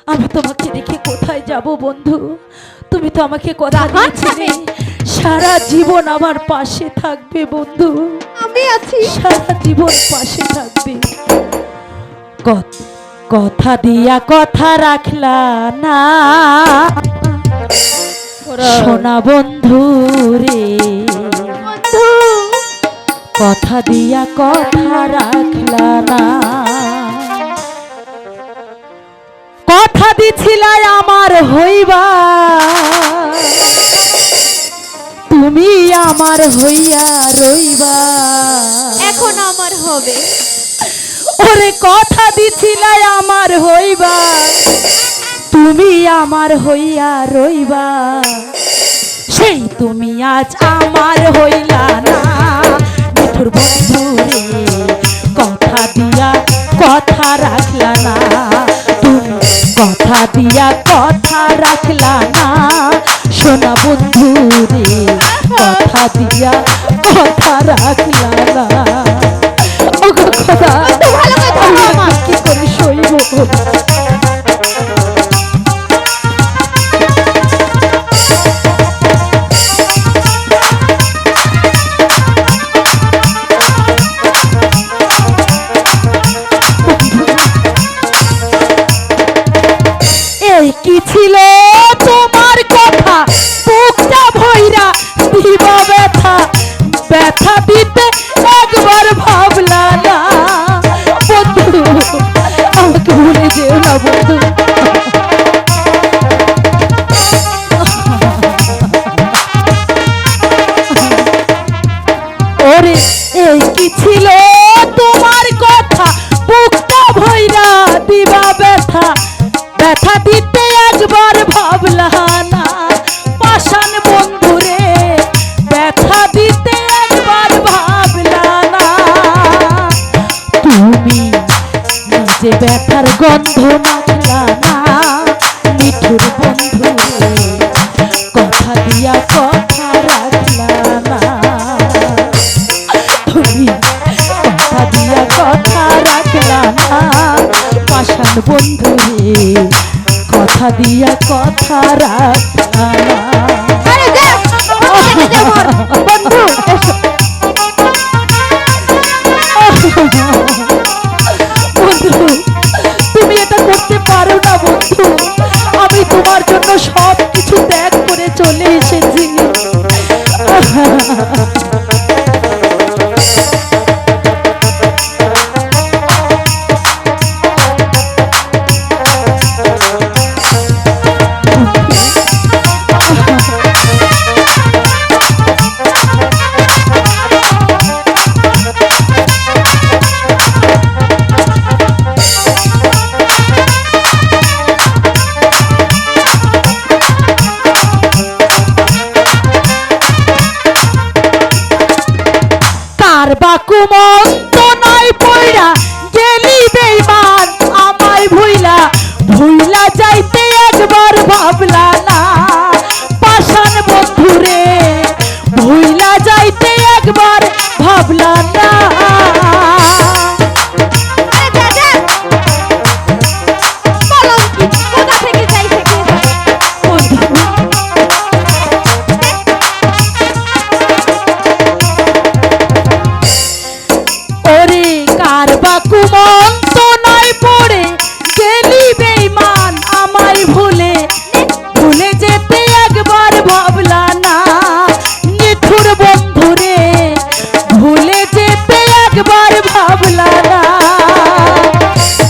আমি তোমাকে রেখে কোথায় যাব বন্ধু? তুমি তো আমাকে কথা দিয়েছিলে সারা জীবন আমার পাশে থাকবে বন্ধু। আমি আছি, সারা জীবন পাশে থাকবে। কথা দিয়া কথা রাখলা না সোনা বন্ধু রে, বন্ধু কথা দিয়া কথা রাখলা না। কথা দিছিলাই আমার হইবা, তুমি আমার হইয়া রইবা। এখন আমার হবে। ওরে কথা দিছিলাই আমার হইবা, তুমি আমার হইয়া রইবা। সেই তুমি আজ আমার হইলা না মিঠুর বন্ধু রে, কথা দিয়া কথা রাখলা না। তুমি কথা দিয়া কথা রাখলা না সোনা বন্ধু রে, কথা দিয়া কথা রাখলা না। ওগো খোদা, আমি কি করে সইব? এই কি ছিল তোমার কথা, বুকটা ভইরা দিব ব্যথা, ব্যথা দিতে একবার ভাবলা না বন্ধু। আমাকে ভুলে যেও না বন্ধু। ওরে এই কি ছিল তোমার কথা, বুকটা ভইরা দিবা ব্যথা, ব্যথা দিতে একবার ভাবলা না পাষাণ বন্ধু রে, ব্যথা দিতে একবার ভাবলা না। তুমি নিজে ব্যথার গন্ধ মাখলা না মিঠুর বন্ধু রে, কথা দিয়া কথা রাখলা না। তুমি কথা দিয়া কথা রাখলা না পাষাণ বন্ধু রে, কথা দিয়া কথা রাখলা না। আরে যা বন্ধু, বন্ধু তুমি এটা করতে পারো না বন্ধু। আমি তোমার জন্য সব কিছু ত্যাগ করে চলে এসেছি। বাকুমন্ত নাই পয়রা গেলি বেঈমান আমায় ভুইলা, ভুইলা যাইতে একবার ভাবলা না পাষাণ বন্ধু রে, ভুইলা যাইতে একবার ভাবলা না। বাকুমন্ত নাই পড়ে গেলি বেঈমান আমায় ভুলে, ভুলে যেতে একবার ভাবলা না নিঠুর বন্ধু রে, ভুলে যেতে একবার ভাবলা না।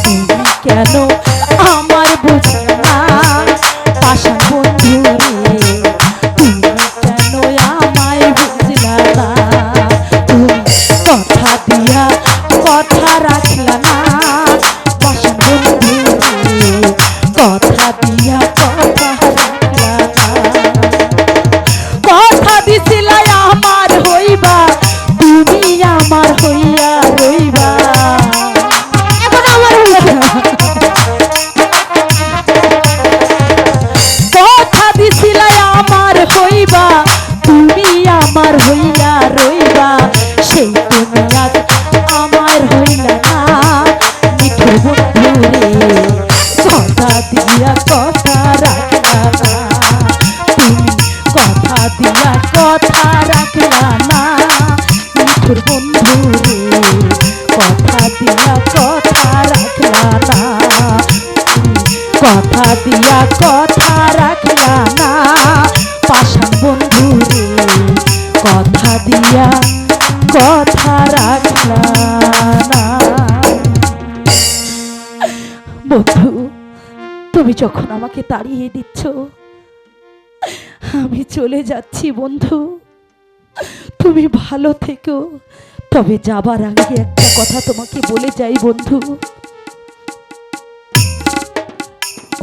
তুমি কেন আমার বুঝলা না পাষাণ বন্ধু রে, তুমি কেন আমায় বুঝলা না। তুমি কথা দিয়া কথা রাখলা না পাষাণ বন্ধু রে, কথা দিয়া কথা রাখলা না। কথা দিছিলাই আমার হইবা, তুমি আমার হইয়া রইবা। এখন আমার হইয়া দিয়া কথা রাখলা না, তুমি কথা দিয়া কথা রাখলা না, মিঠুর বন্ধু রে কথা দিয়া কথা রাখলা না, কথা দিয়া কথা রাখলা না, পাষাণ বন্ধু রে কথা দিয়া কথা রাখলা না। বন্ধু, তুমি যখন আমাকে তাড়িয়ে দিচ্ছ, আমি চলে যাচ্ছি বন্ধু, তুমি ভালো থেকো। তবে যাবার আগে একটা কথা তোমাকে বলে যাই বন্ধু,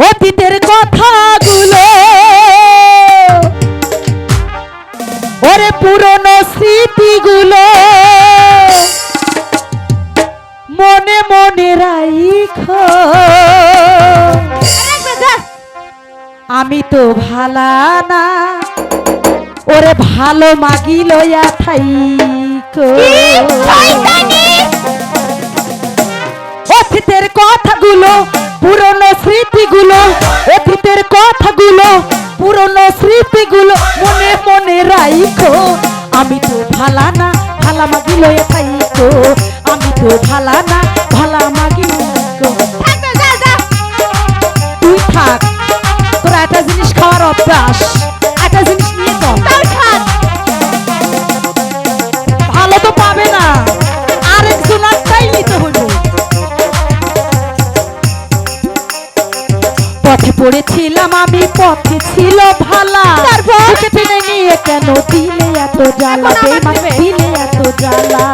অতীতের কথাগুলো, ওরে পুরনো স্মৃতিগুলো মনে মনে রাইখো, আমি তো ভালা না, ওরে ভালো মাগি লইয়া থাইকো। অতীতের কথাগুলো পুরনো স্মৃতিগুলো, অতীতের কথাগুলো পুরনো স্মৃতিগুলো মনে মনে রাইখো, আমি তো ভালা না, ভালা মাগি লইয়া থাইকো, আমি তো ভালা না, ভালা মাগি লইকো। তুই থাক, তোরা একটা জিনিস খাওয়ার অভ্যাস, একটা জিনিস নিয়ে তো ভালো তো পাবে না, আরেকজন একটাই নিতে হইব। পথে পড়েছিলাম আমি, পথে ছিল ভালা, তোকে টেনে নিয়ে কেন দিলে এত জ্বালা, বেমান দিলে এত জ্বালা।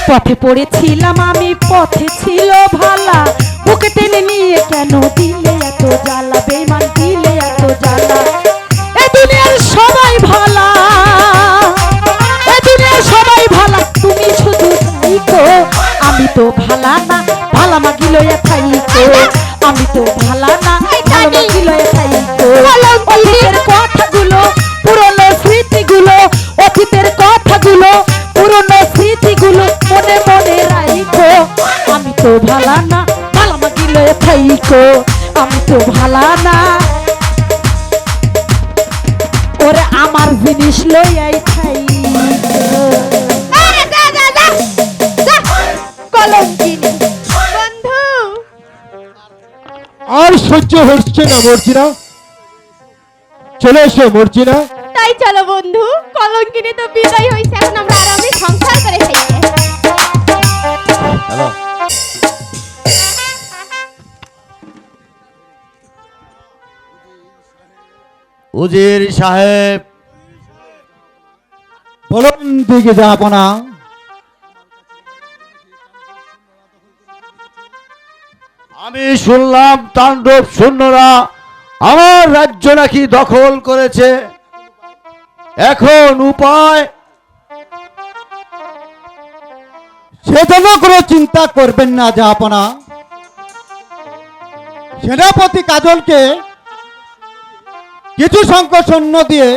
পথে পড়েছিলাম আমি, পথে ছিল ভালা, বুকে টেনে নিয়ে কেন দিলে এত জ্বালা, বেমান দিলে এত জ্বালা। এ দুনিয়ার সবাই ভালা, এ দুনিয়ার সবাই ভালা, তুমি শুধু থাইকো, আমি তো ভালা না, ভালা মাগি লইয়া থাইকো, আমি তো ভালা না, ভালা মাগি লইয়া থাইকো। অতীতের কথাগুলো পুরনো স্মৃতিগুলো, অতীতের কথাগুলো পুরনো স্মৃতিগুলো মনে মনে রাইখো, আমি তো ভালা না, ভালা মাগি লইয়া থাইকো, আমি তো ভালা না, ওরে আমার জিনিস লইয়াই থাইকো। কলঙ্কিনী বন্ধু, আর সহ্য হচ্ছে না মর্জিনা, চলে এসো মর্জিনা। তাই চলো বন্ধু, কলঙ্কিনী তো বিদায় হইছে, এখন আমরা আরামে সংসার করে খাইছে। হ্যালো, উজির সাহেব, বলুন দিকে যাবো না। আমি শুনলাম তাণ্ডব সৈন্যরা আমার রাজ্য নাকি দখল করেছে, এখন উপায়? সেজন্য কোনো চিন্তা করবেন না জাহাপনা, সেনাপতি কাজলকে কিছু সংখ্যক সৈন্য দিয়ে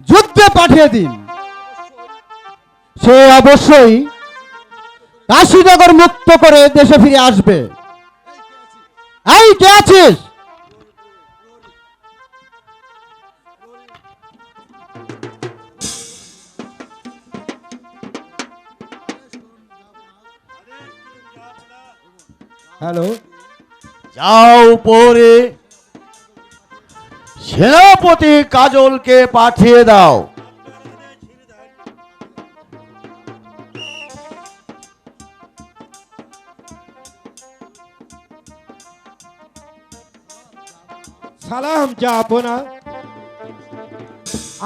যুদ্ধে পাঠিয়ে দিন, সে অবশ্যই কাশীনগর মুক্ত করে দেশে ফিরে আসবে। এই কে আছিস? হ্যালো, যাও পরে সেনাপতি কাজলকে পাঠিয়ে দাও। সালাম জাহাপনা।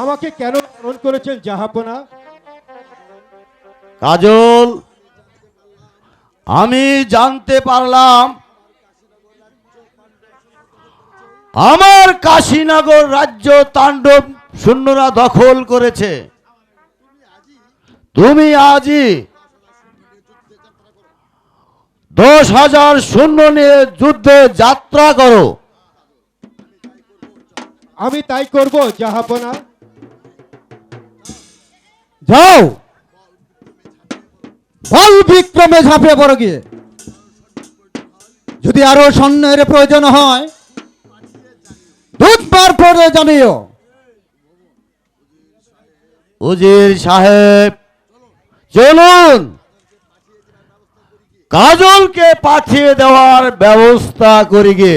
আমাকে কেন ফোন করেছেন জাহাপনা? কাজল, আমি জানতে পারলাম আমার কাশীনগর রাজ্য তাণ্ডব সৈন্যরা দখল করেছে। তুমি আজই 10,000 সৈন্য নিয়ে যুদ্ধে যাত্রা করো। আমি তাই করব জাহাপনা। যাও, বল বিক্রমে ঝাঁপিয়ে পড়ো গিয়ে। যদি আরো সৈন্যের প্রয়োজন হয় দুধবার পরে জানিও। উজির সাহেব চলুন, কাজলকে পাঠিয়ে দেওয়ার ব্যবস্থা করি গে।